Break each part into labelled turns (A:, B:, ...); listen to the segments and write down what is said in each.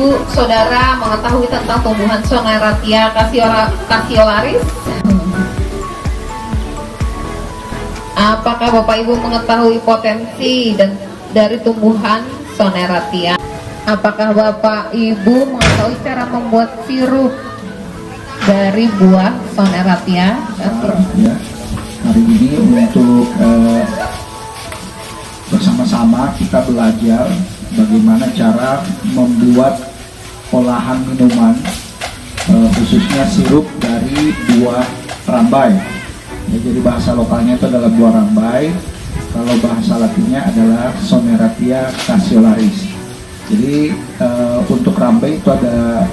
A: Ibu, Saudara mengetahui tentang tumbuhan Soneratia cassiolaris? Apakah Bapak Ibu mengetahui potensi dari tumbuhan Soneratia? Apakah Bapak Ibu mengetahui cara membuat sirup dari buah Soneratia?
B: Ya, hari ini untuk bersama-sama kita belajar bagaimana cara membuat olahan minuman, khususnya sirup dari buah rambai. Ya, jadi bahasa lokalnya itu adalah buah rambai. Kalau bahasa latinnya adalah Soneratia cassiolaris. Jadi untuk rambai itu ada,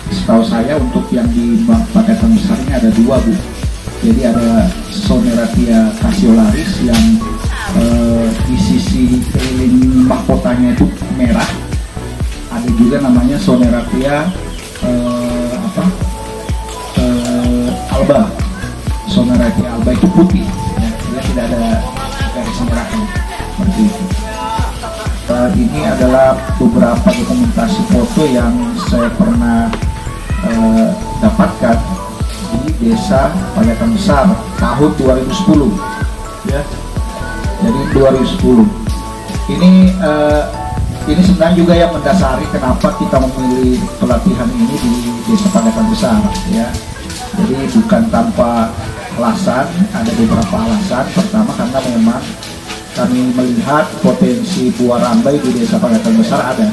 B: setahu saya untuk yang di paketan besarnya ada dua, Bu. Jadi ada Soneratia cassiolaris yang di sisi keliling mahkotanya itu merah. Ada juga namanya Soneratia alba. Soneratia alba itu putih, ya, dia tidak ada garis merahnya seperti itu. Ini adalah beberapa dokumentasi foto yang saya pernah dapatkan di Desa Pagatan Besar tahun 2010, ya. Jadi 2010 ini sebenarnya juga yang mendasari kenapa kita memilih pelatihan ini di Desa Pagatan Besar, ya. Jadi bukan tanpa alasan, ada beberapa alasan. Pertama karena memang kami melihat potensi buah rambai di Desa Pagatan Besar ada.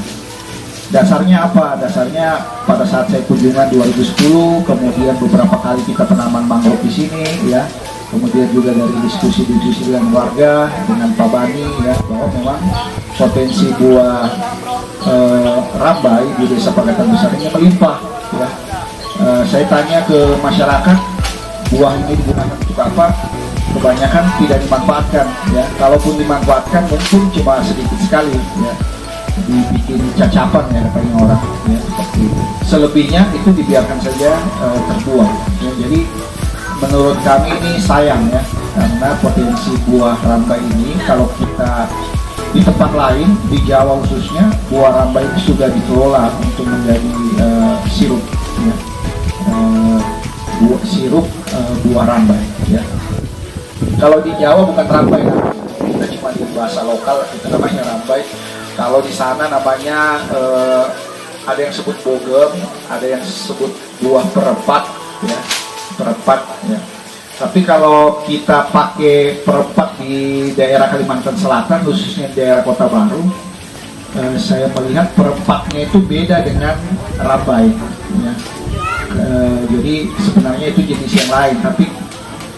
B: Dasarnya apa? Dasarnya pada saat saya kunjungan 2010, kemudian beberapa kali kita penanaman mangrove di sini, ya. Kemudian juga dari diskusi-diskusi dengan warga, dengan Pak Bani, ya, bahwa memang potensi buah rambai di Desa Pagatan Besar ini melimpah, ya. Saya tanya ke masyarakat, buah ini digunakan untuk apa? Kebanyakan tidak dimanfaatkan, ya. Kalaupun dimanfaatkan mungkin cuma sedikit sekali, ya. Dibikin cacapan, ya, katanya orang, ya, seperti itu. Selebihnya itu dibiarkan saja terbuang, ya. Jadi menurut kami ini sayang, ya, karena potensi buah rambai ini kalau kita di tempat lain di Jawa khususnya, buah rambai itu sudah dikelola untuk menjadi sirup, ya. Sirup buah rambai, ya. Kalau di Jawa bukan rambai, kita cuma di bahasa lokal kita namanya rambai. Kalau di sana namanya ada yang sebut bogem, ada yang sebut buah perempat, ya. Perempat, ya. Tapi kalau kita pakai perempat di daerah Kalimantan Selatan, khususnya di daerah Kota Baru, saya melihat perempatnya itu beda dengan rambai, ya. Jadi sebenarnya itu jenis yang lain, tapi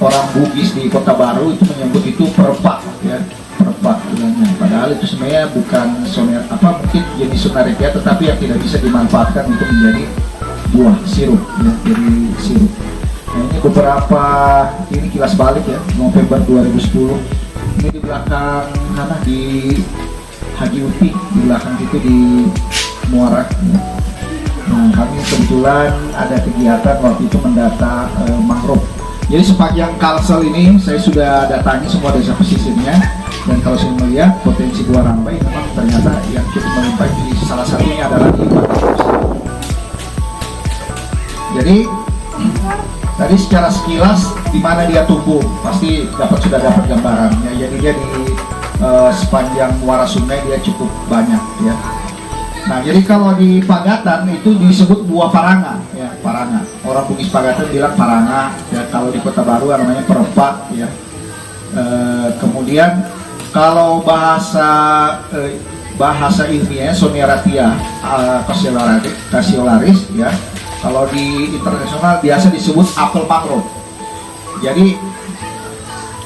B: orang Bugis di Kota Baru itu menyebut itu perempat, ya, perempat. Padahal itu sebenarnya bukan mungkin jenis Soneratia, tetapi yang tidak bisa dimanfaatkan untuk menjadi buah sirup, ya, jadi sirup. Nah, ini beberapa, ini kilas balik, ya, November 2010. Ini di belakang mana, di Haji Uti, di belakang itu di Muara, ya. Nah, kami kebetulan ada kegiatan waktu itu mendata mangrove. Jadi sepanjang Kalsel ini saya sudah datangi semua desa pesisirnya, dan kalau saya melihat potensi buah rambai memang ternyata yang cukup melimpah. Jadi salah satunya adalah di Pagatan Besar. Jadi tadi secara sekilas di mana dia tumbuh pasti sudah dapat gambaran, ya. Jadi dia di sepanjang muara sungai dia cukup banyak, ya. Nah, jadi kalau di Pagatan itu disebut buah paranga, ya, paranga. Orang Bugis Pagatan bilang paranga, ya. Kalau di Kota Baru namanya perempat, ya. Kemudian kalau bahasa ilmiah Soneratia cassiolaris, ya. Kalau di internasional biasa disebut apel mangrove. Jadi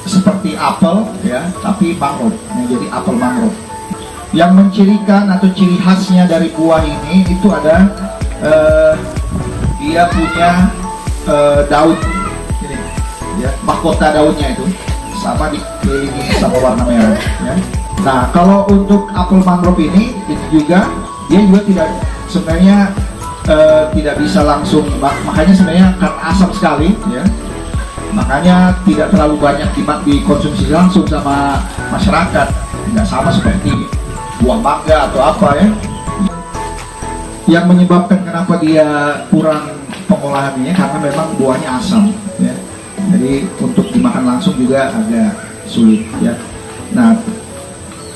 B: seperti apel, ya, tapi mangrove. Nah, jadi apel mangrove. Yang mencirikan atau ciri khasnya dari buah ini itu ada dia punya daun, ini, ya, mahkota daunnya itu sama dikelilingi sama warna merah, ya. Nah, kalau untuk apel mangrove ini itu juga dia juga sebenarnya tidak bisa langsung, makanya sebenarnya karena asam sekali, ya. Makanya tidak terlalu banyak dikonsumsi langsung sama masyarakat, tidak sama seperti buah mangga atau apa, ya. yang menyebabkan kenapa dia kurang pengolahannya karena memang buahnya asam ya. Jadi untuk dimakan langsung juga agak sulit ya. Nah,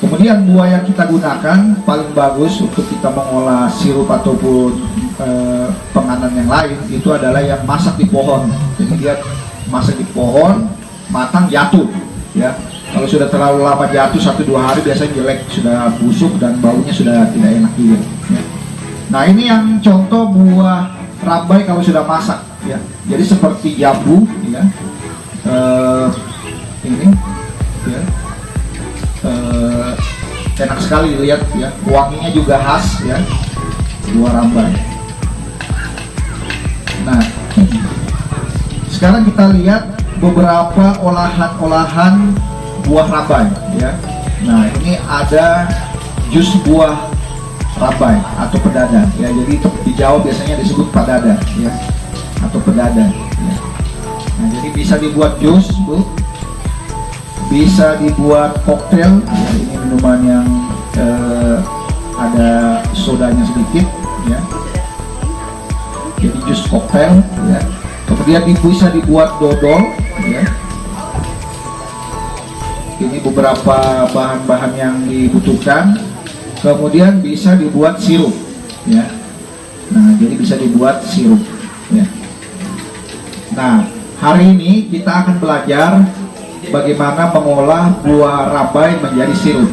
B: kemudian buah yang kita gunakan paling bagus untuk kita mengolah sirup ataupun penganan yang lain itu adalah yang masak di pohon. Jadi dia masak di pohon, matang jatuh ya. Kalau sudah terlalu lama jatuh 1-2 hari biasanya jelek, sudah busuk dan baunya sudah tidak enak juga ya. Nah, ini yang contoh buah rambai kalau sudah masak ya. Jadi seperti jambu ya. Ini ya. Enak sekali dilihat ya. Wanginya juga khas ya. Buah rambai. Nah, sekarang kita lihat beberapa olahan-olahan buah rambai ya. Nah, ini ada jus buah rambai atau pedadan ya. Jadi itu di Jawa biasanya disebut padada ya, atau pedadan ya. Nah, jadi bisa dibuat jus Bu, bisa dibuat koktail ya. Ini minuman yang ada sodanya sedikit ya, jadi jus koktail ya. Kemudian bisa dibuat dodol ya. Ini beberapa bahan-bahan yang dibutuhkan. Kemudian bisa dibuat sirup ya. Nah, jadi bisa dibuat sirup ya. Nah, hari ini kita akan belajar bagaimana mengolah buah rambai menjadi sirup.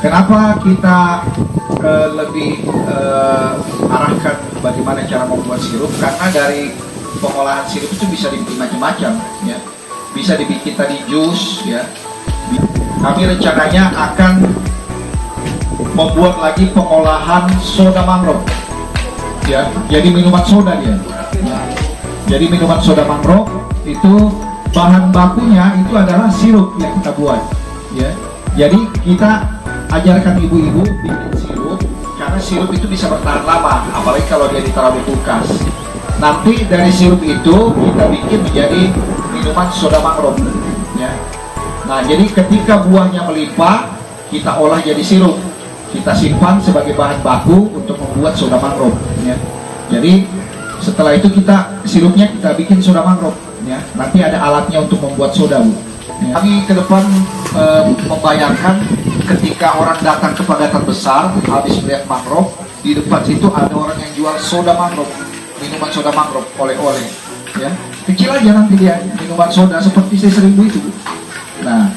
B: Kenapa kita lebih arahkan bagaimana cara membuat sirup? Karena dari pengolahan sirup itu bisa dibikin macam-macam ya. Bisa dibikin tadi jus ya. Kami rencananya akan membuat lagi pengolahan soda mangrove ya, jadi minuman soda dia. Jadi minuman soda mangrove itu bahan bakunya itu adalah sirup yang kita buat ya. Jadi kita ajarkan ibu-ibu bikin sirup karena sirup itu bisa bertahan lama, apalagi kalau dia ditaruh di kulkas. Nanti dari sirup itu kita bikin menjadi minuman soda mangrove ya. Nah, jadi ketika buahnya melimpah kita olah jadi sirup, kita simpan sebagai bahan baku untuk membuat soda mangrove ya. Jadi setelah itu sirupnya kita bikin soda mangrove ya. Nanti ada alatnya untuk membuat soda Bu ya. Kami ke depan membayangkan ketika orang datang ke Padatan Besar habis melihat mangrove, di depan situ ada orang yang jual soda mangrove, minuman soda mangrove, oleh-oleh ya. Kecil aja nanti dia minuman soda seperti C1000 itu. Nah,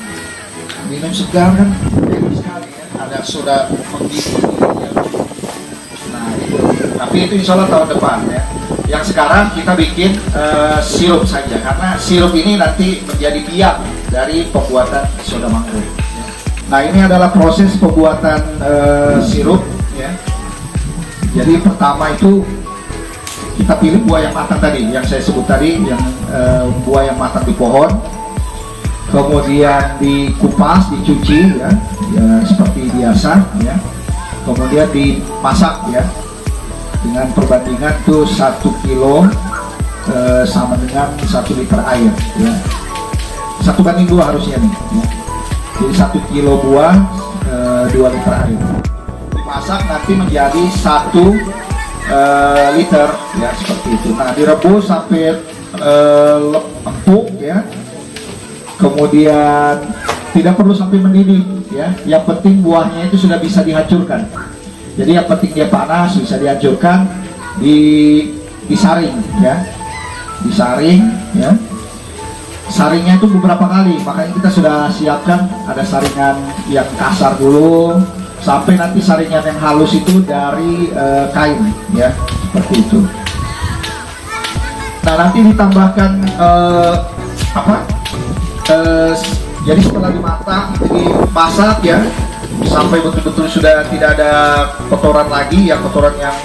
B: minum segar kan enak sekali ya. Ada soda menggigil ya. Nah, tapi itu insya Allah tahun depan ya. Yang sekarang kita bikin sirup saja, karena sirup ini nanti menjadi biang dari pembuatan soda mangrove ya. Nah, ini adalah proses pembuatan sirup ya. Jadi pertama itu kita pilih buah yang matang tadi, yang saya sebut tadi, yang buah yang matang di pohon. Kemudian dikupas, dicuci ya, seperti biasa ya. Kemudian dimasak ya, dengan perbandingan tuh 1 kilo sama dengan 1 liter air ya. 1:2 harusnya nih ya. Jadi 1 kilo buah 2 liter air dimasak nanti menjadi 1 liter ya, seperti itu. Nah, direbus sampai empuk ya. Kemudian tidak perlu sampai mendidih ya. Yang penting buahnya itu sudah bisa dihancurkan. Jadi yang penting dia panas, bisa dihancurkan, disaring ya. Disaring ya. Saringnya itu beberapa kali, makanya kita sudah siapkan ada saringan yang kasar dulu sampai nanti saringan yang halus itu dari kain ya, seperti itu. Nah, nanti ditambahkan jadi setelah dimasak ya sampai betul-betul sudah tidak ada kotoran lagi ya, kotoran yang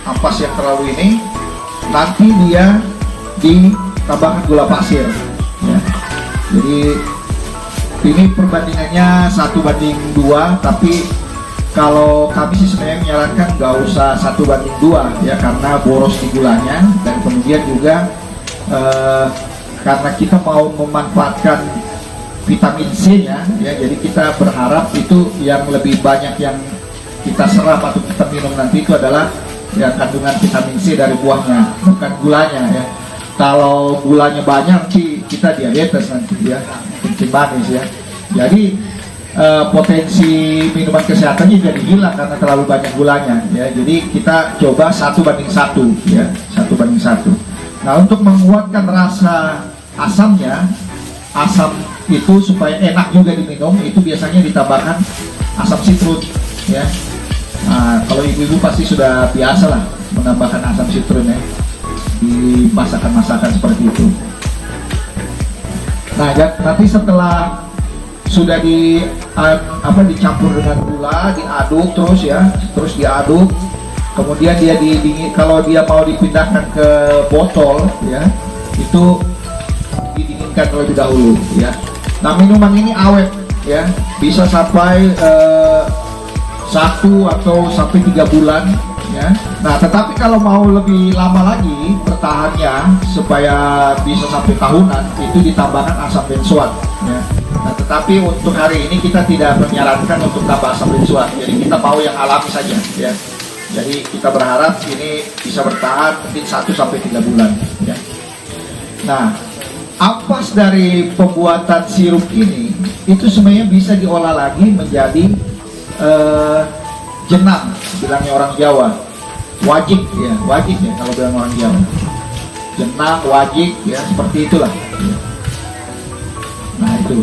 B: ampas yang terlalu ini, nanti dia ditambahkan gula pasir ya. Jadi ini perbandingannya 1:2, tapi kalau kami sih sebenarnya menyarankan nggak usah 1:2 ya, karena boros di gulanya, dan kemudian juga karena kita mau memanfaatkan vitamin C nya ya, jadi kita berharap itu yang lebih banyak yang kita serap atau kita minum nanti itu adalah ya kandungan vitamin C dari buahnya, bukan gulanya ya. Kalau gulanya banyak nanti kita diabetes nanti ya, kencing manis ya. Jadi potensi minuman kesehatan juga hilang karena terlalu banyak gulanya ya. Jadi kita coba 1:1 ya, 1:1. Nah, untuk menguatkan rasa asamnya, asam itu supaya enak juga diminum, itu biasanya ditambahkan asam citrus ya. Nah, kalau ibu-ibu pasti sudah biasa lah menambahkan asam citrus ya di masakan-masakan seperti itu. Nah, nanti setelah sudah dicampur dengan gula, diaduk terus ya, terus diaduk. Kemudian dia didingin, kalau dia mau dipindahkan ke botol ya, itu didinginkan terlebih dahulu ya. Nah, minuman ini awet ya, bisa sampai 1 atau sampai 3 bulan ya. Nah, tetapi kalau mau lebih lama lagi bertahannya supaya bisa sampai tahunan, itu ditambahkan asam benzoat ya. Nah, tetapi untuk hari ini kita tidak menyarankan untuk tambah asam benzoat, jadi kita mau yang alami saja ya. Jadi kita berharap ini bisa bertahan mungkin 1 sampai 3 bulan ya. Nah, ampas dari pembuatan sirup ini itu sebenarnya bisa diolah lagi menjadi jenang, bilangnya orang Jawa, wajik ya, wajik ya kalau bilang orang Jawa, jenang, wajik ya, seperti itulah ya. Nah itu,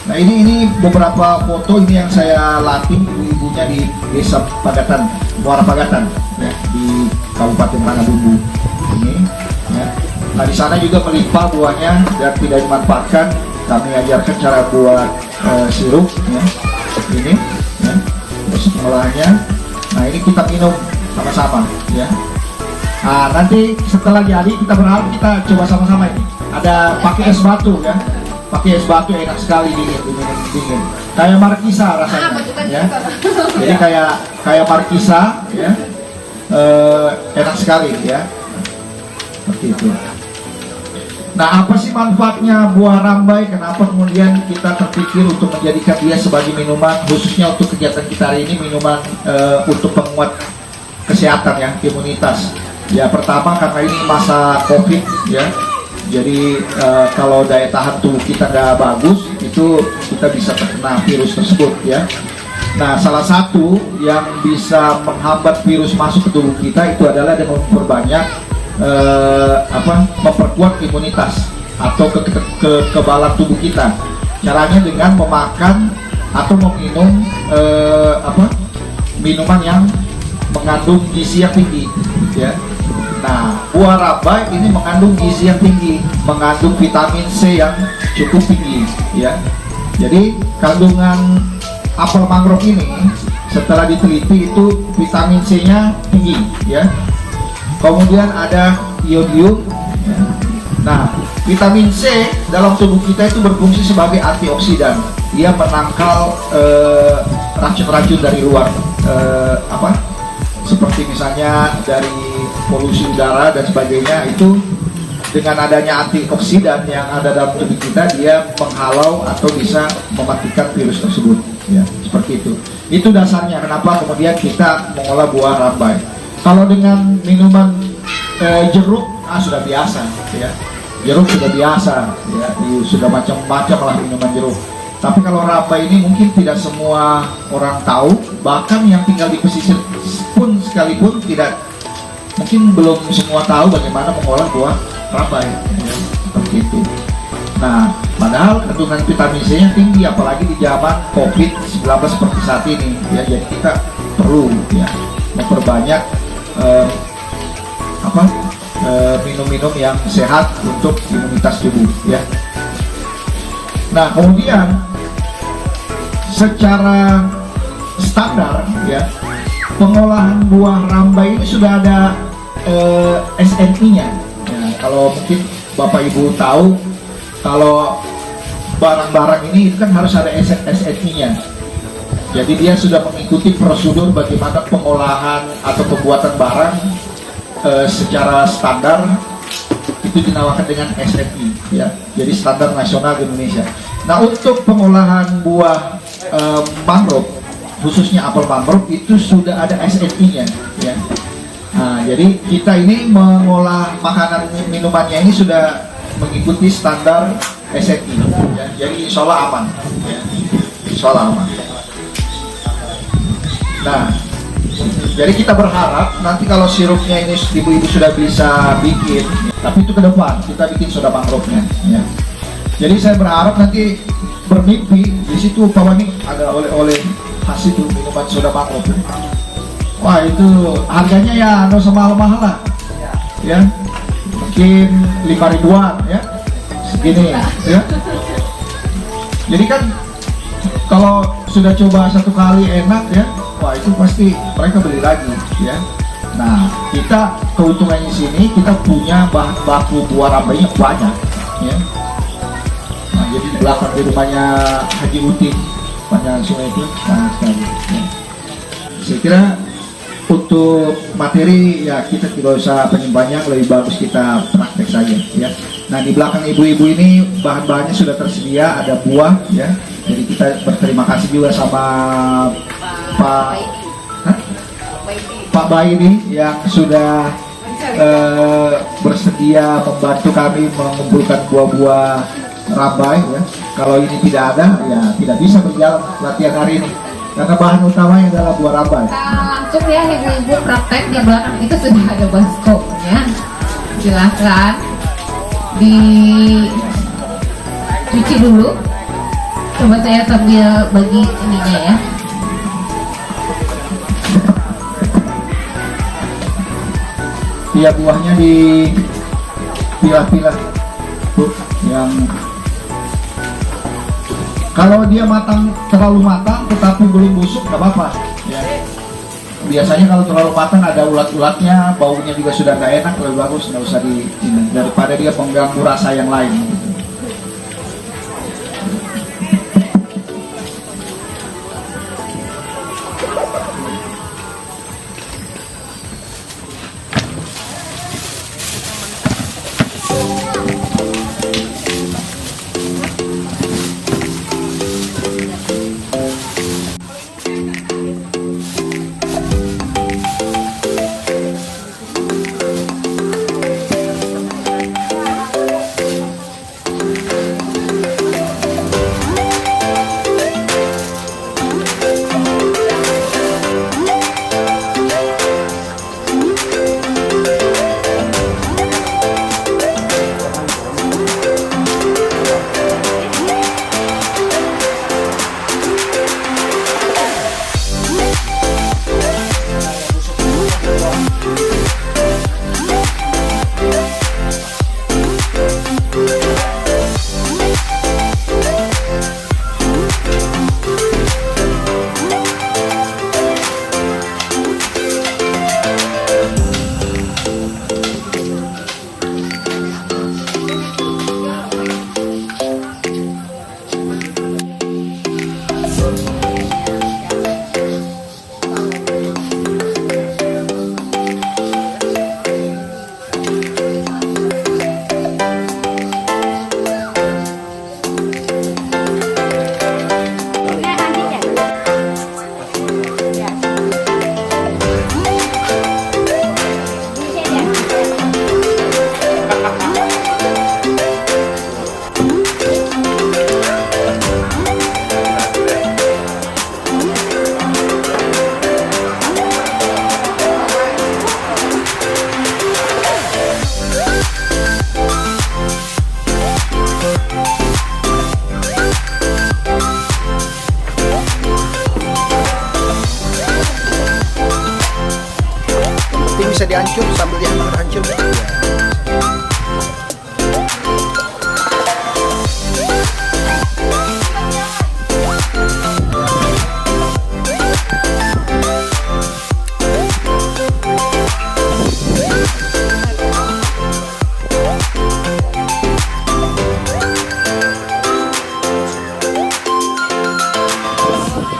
B: nah ini beberapa foto ini yang saya latih ibu-ibunya di Desa Pagatan, Muara Pagatan ya, di Kabupaten Manabumbu ini ya. Nah, di sana juga melimpah buahnya dan tidak dimanfaatkan. Kami ajarkan cara buat sirup ya, ini ya, terus pengolahannya. Nah, ini kita minum sama-sama ya. Nah, nanti setelah jadi kita berharap kita coba sama-sama ini. Ada pakai es batu ya, pakai es batu enak sekali dingin. Kayak markisa rasanya ya. Jadi kayak markisa ya, enak sekali ya, seperti itu. Nah, apa sih manfaatnya buah rambai? Kenapa kemudian kita terpikir untuk menjadikan dia sebagai minuman, khususnya untuk kegiatan kita hari ini, minuman untuk penguat kesehatan ya, imunitas. Ya, pertama karena ini masa COVID ya, jadi kalau daya tahan tubuh kita nggak bagus, itu kita bisa terkena virus tersebut ya. Nah, salah satu yang bisa menghambat virus masuk ke tubuh kita itu adalah dengan memperbanyak memperkuat imunitas atau kekebalan tubuh kita. Caranya dengan memakan atau meminum minuman yang mengandung gizi yang tinggi ya. Nah, buah rambai ini mengandung gizi yang tinggi, mengandung vitamin C yang cukup tinggi ya. Jadi kandungan apel mangrove ini setelah diteliti itu vitamin C-nya tinggi ya. Kemudian ada iodium ya. Nah, vitamin C dalam tubuh kita itu berfungsi sebagai antioksidan. Dia menangkal racun-racun dari luar, seperti misalnya dari polusi udara dan sebagainya. Itu dengan adanya antioksidan yang ada dalam tubuh kita, dia menghalau atau bisa mematikan virus tersebut ya, seperti itu. Itu dasarnya kenapa kemudian kita mengolah buah rambai. Kalau dengan minuman jeruk, sudah biasa ya, jeruk sudah biasa ya, sudah macam-macam lah minuman jeruk. Tapi kalau rambai ini mungkin tidak semua orang tahu, bahkan yang tinggal di pesisir pun sekalipun tidak, mungkin belum semua tahu bagaimana mengolah buah rambai ya, seperti itu. Nah, padahal kandungan vitamin C-nya tinggi, apalagi di zaman COVID-19 seperti saat ini ya. Jadi kita perlu ya memperbanyak minum-minum yang sehat untuk imunitas tubuh ya. Nah, kemudian secara standar ya, pengolahan buah rambai ini sudah ada SNI-nya ya. Kalau mungkin Bapak Ibu tahu, kalau barang-barang ini itu kan harus ada SNI-nya. Jadi dia sudah mengikuti prosedur bagaimana pengolahan atau pembuatan barang secara standar, itu dinamakan dengan SNI ya. Jadi standar nasional di Indonesia. Nah, untuk pengolahan buah mangrove, khususnya apel mangrove itu sudah ada SNI-nya, ya. Nah, jadi kita ini mengolah makanan minumannya ini sudah mengikuti standar SNI, ya. Jadi insya Allah aman, ya. Insya Allah aman. Nah, jadi kita berharap nanti kalau sirupnya ini ibu-ibu sudah bisa bikin, tapi itu ke depan kita bikin soda mangrove-nya, ya. Jadi saya berharap nanti bermimpi di situ Pak ini ada oleh-oleh hasil minuman soda mangrove. Wah, itu harganya ya no mahal-mahal lah, ya. Mungkin 5 ribuan, ya. Segini, ya. Jadi kan kalau sudah coba satu kali enak, ya. Wah, itu pasti mereka beli lagi, ya. Nah, kita keuntungannya di sini kita punya bahan baku buah rambainya banyak, ya. Nah, jadi di belakang di rumahnya Haji Utin, panjang sungai itu banyak sekali, ya. Saya kira untuk materi ya kita tidak usah panjang, lebih bagus kita praktek saja, ya. Nah, di belakang ibu-ibu ini bahan-bahannya sudah tersedia, ada buah, ya. Jadi kita berterima kasih juga sama Pak Baini yang sudah bersedia membantu kami mengumpulkan buah-buah rambai, ya. Kalau ini tidak ada, ya tidak bisa berjalan latihan hari ini karena bahan utamanya adalah buah rambai.
A: Langsung ya ibu-ibu praktek, di belakang itu sudah ada baskomnya. Silahkan dicuci dulu. Coba saya sambil bagi ininya, ya.
B: Tiap buahnya dipilah-pilah, Bu, yang kalau dia terlalu matang tetapi belum busuk nggak apa-apa, ya. Biasanya kalau terlalu matang ada ulat-ulatnya, baunya juga sudah nggak enak, lebih bagus nggak usah ini daripada dia mengganggu rasa yang lain.
C: Bisa dihancur sambil dihancur.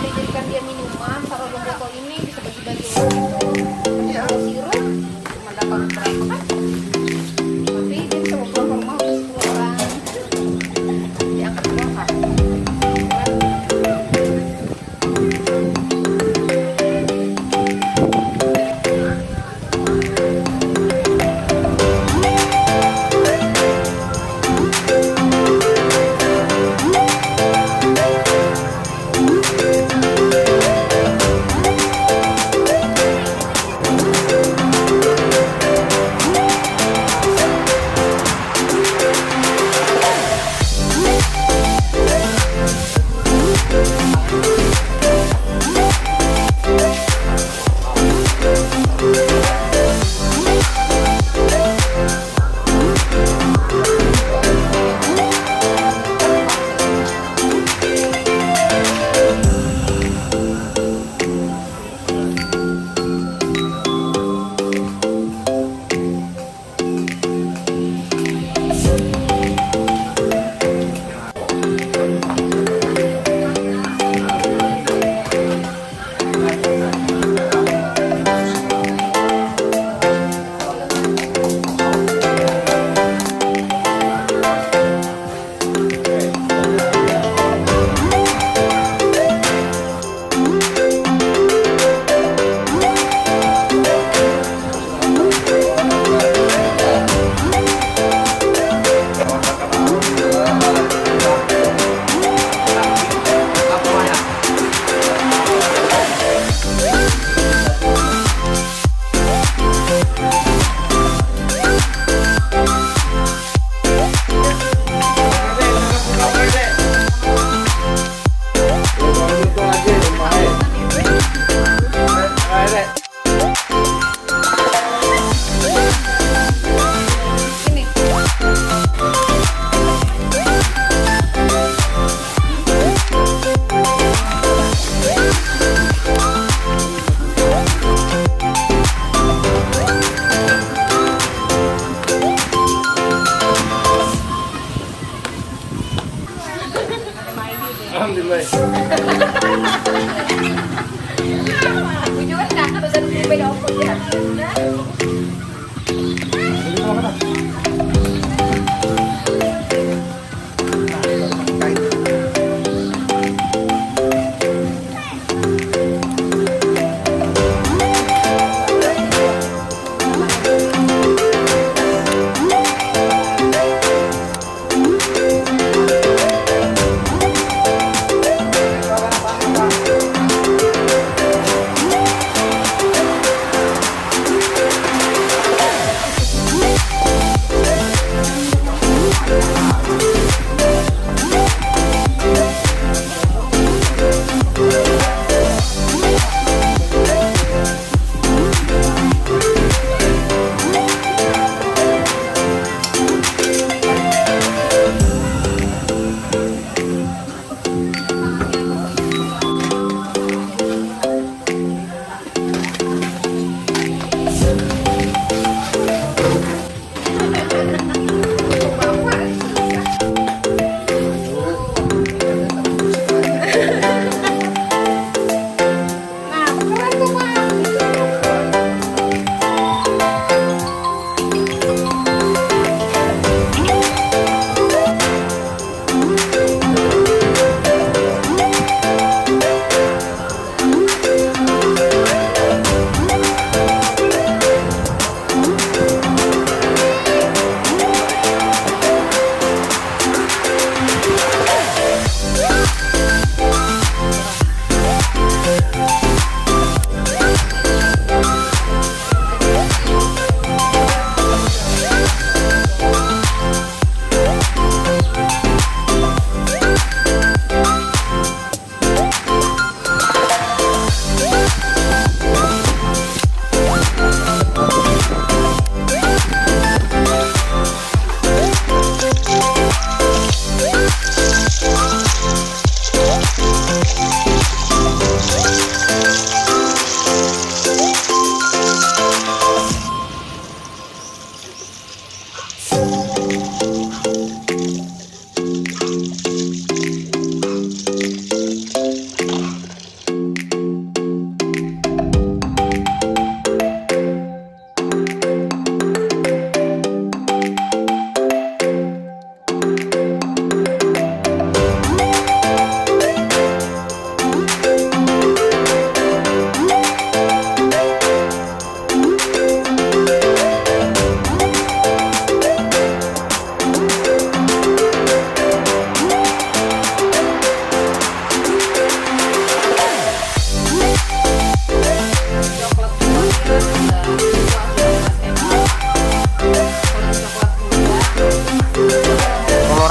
D: Dijadikan dia minuman, taruh di botol ini bisa bagi-bagi orang. Ya, sirup cuma dapat berapa kan? Tapi dia bisa pulang ke rumah terus keluaran diangkat keluar.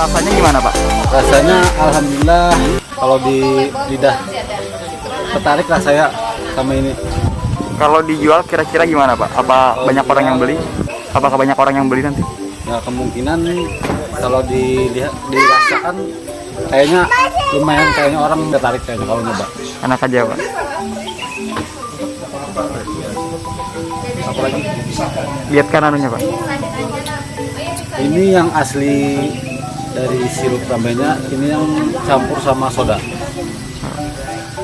E: rasanya gimana Pak?
F: Rasanya alhamdulillah, kalau di lidah tertarik lah saya sama ini.
E: Kalau dijual kira-kira gimana Pak? Apa banyak orang yang beli? Apakah banyak orang yang beli nanti?
F: Ya kemungkinan kalau dilihat dirasakan kayaknya lumayan, kayaknya orang tertarik kayaknya kalau nyoba.
E: Enak aja Pak.
F: Apalagi
E: Lihat kan anunya Pak.
F: ini yang asli dari sirup rambenya, ini yang campur sama soda.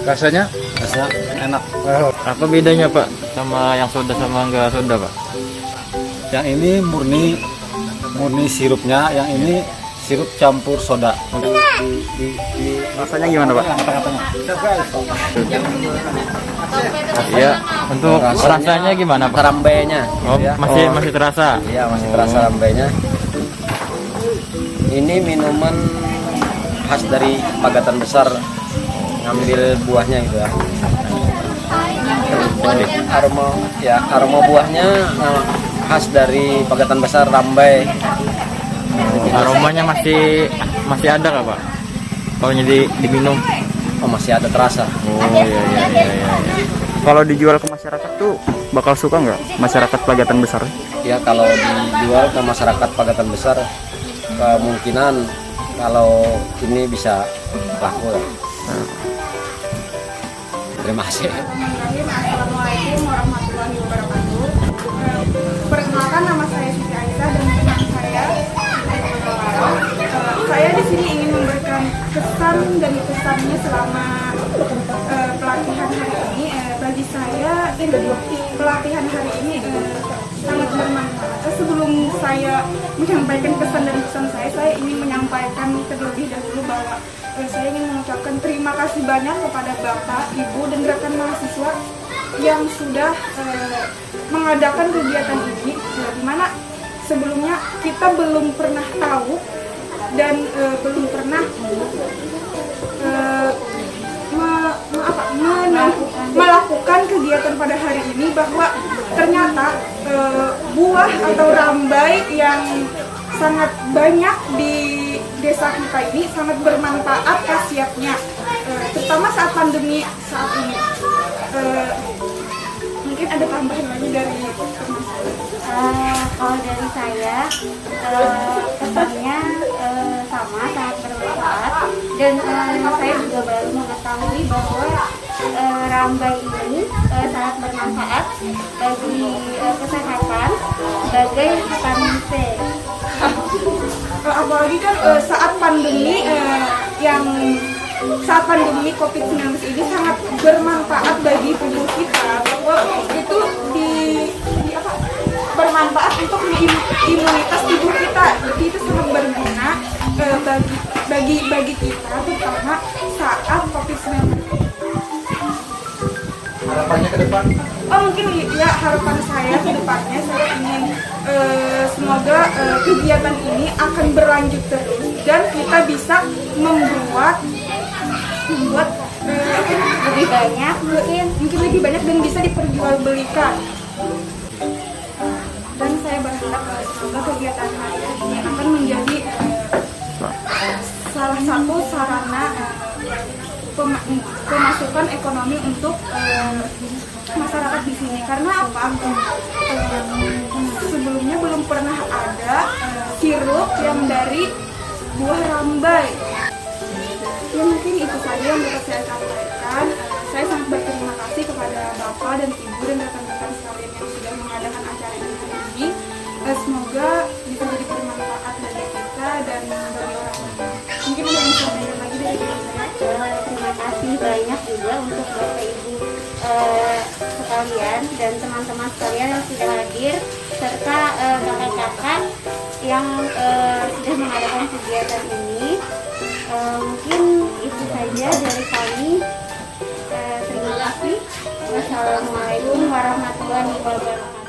B: Rasanya
F: enak.
E: Apa bedanya Pak sama yang soda sama enggak soda Pak?
F: Yang ini murni sirupnya, yang ini sirup campur soda.
E: Rasanya gimana Pak?
G: Iya, untuk rasanya gimana Pak?
H: Rambenya.
G: Oh,
H: ya.
G: masih terasa.
H: Iya, masih terasa rambenya. Ini minuman khas dari Pagatan Besar, ngambil buahnya gitu ya. Aroma buahnya khas dari Pagatan Besar, rambai.
G: Aromanya masih ada nggak Pak? Kalau diminum?
H: Oh, masih ada terasa.
G: Oh iya.
E: Kalau dijual ke masyarakat tuh bakal suka nggak masyarakat Pagatan Besar?
H: Ya, kalau dijual ke masyarakat Pagatan Besar, kemungkinan kalau ini bisa laku ya. Terima kasih.
I: Assalamualaikum warahmatullahi wabarakatuh. Perkenalkan, nama saya Siti Aisyah dan teman saya. Saya di sini ingin memberikan kesan dan pesannya selama pelatihan hari ini. Bagi saya, pelatihan hari hari ini sangat bermanfaat. Sebelum saya menyampaikan pesan dan pesan saya ingin menyampaikan terlebih dahulu bahwa saya ingin mengucapkan terima kasih banyak kepada Bapak, Ibu, dan rekan mahasiswa yang sudah mengadakan kegiatan ini, di mana sebelumnya kita belum pernah tahu dan belum pernah melakukan kegiatan pada hari ini, bahwa ternyata buah atau rambai yang sangat banyak di desa kita ini sangat bermanfaat khasiatnya, terutama saat pandemi saat ini. Mungkin ada tambahan lagi dari
D: kalau dari saya pesannya sama, sangat bermanfaat, dan saya juga baru mengetahui bahwa rambai ini sangat bermanfaat bagi kesehatan sebagai vitamin C.
I: Apalagi kan saat pandemi saat pandemi COVID-19 ini sangat bermanfaat bagi tubuh kita, bahwa itu bermanfaat untuk imunitas tubuh kita. Jadi itu sangat berguna bagi kita, terutama saat COVID-19.
B: Harapannya ke depan?
I: Mungkin ya, harapan saya ke depannya saya ingin semoga kegiatan ini akan berlanjut terus dan kita bisa membuat
D: Lebih banyak
I: mungkin lebih banyak dan bisa diperjualbelikan. Dan saya berharap semoga kegiatan hari ini akan menjadi salah satu sarana pemasukan ekonomi untuk masyarakat di sini. Karena apa? Sebelumnya belum pernah ada sirup yang dari buah rambai. Ya mungkin itu saja yang dapat saya sampaikan. Saya sangat berterima kasih kepada Bapak dan Ibu dan rekan-rekan sekalian yang sudah mengadakan acara ini hari ini. Semoga bisa jadi bermanfaat bagi kita dan bagi orang lain. Mungkin ada yang bisa saya lagi dari saya.
D: Terima kasih banyak juga untuk Bapak Ibu sekalian dan teman-teman sekalian yang sudah hadir, serta kakak-kakak yang sudah mengadakan kegiatan ini. Mungkin itu saja dari kami. Terima kasih. Wassalamualaikum warahmatullahi wabarakatuh.